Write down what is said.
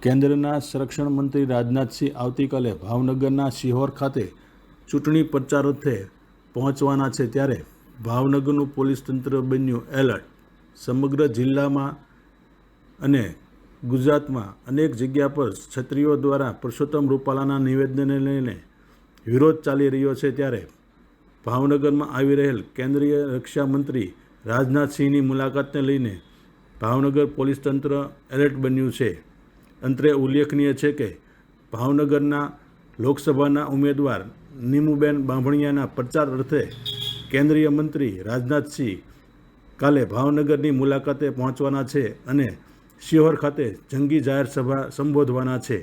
કેન્દ્રના સંરક્ષણ મંત્રી રાજનાથસિંહ આવતીકાલે ભાવનગરના શિહોર ખાતે ચૂંટણી પ્રચારાર્થે પહોંચવાના છે, ત્યારે ભાવનગરનું પોલીસ તંત્ર બન્યું એલર્ટ. સમગ્ર જિલ્લામાં અને ગુજરાતમાં અનેક જગ્યા પર ક્ષત્રિયો દ્વારા પરસોત્તમ રૂપાલાના નિવેદનને લઈને વિરોધ ચાલી રહ્યો છે, ત્યારે ભાવનગરમાં આવી રહેલ કેન્દ્રીય રક્ષા મંત્રી રાજનાથસિંહની મુલાકાતને લઈને ભાવનગર પોલીસ તંત્ર એલર્ટ બન્યું છે. અંતરે ઉલ્લેખનીય છે કે ભાવનગરના લોકસભાના ઉમેદવાર નીમુબેન બાંભણિયાના પ્રચાર અર્થે કેન્દ્રીય મંત્રી રાજનાથસિંહ કાલે ભાવનગરની મુલાકાતે પહોંચવાના છે અને શિહોર ખાતે જંગી જાહેર સભા સંબોધવાના છે.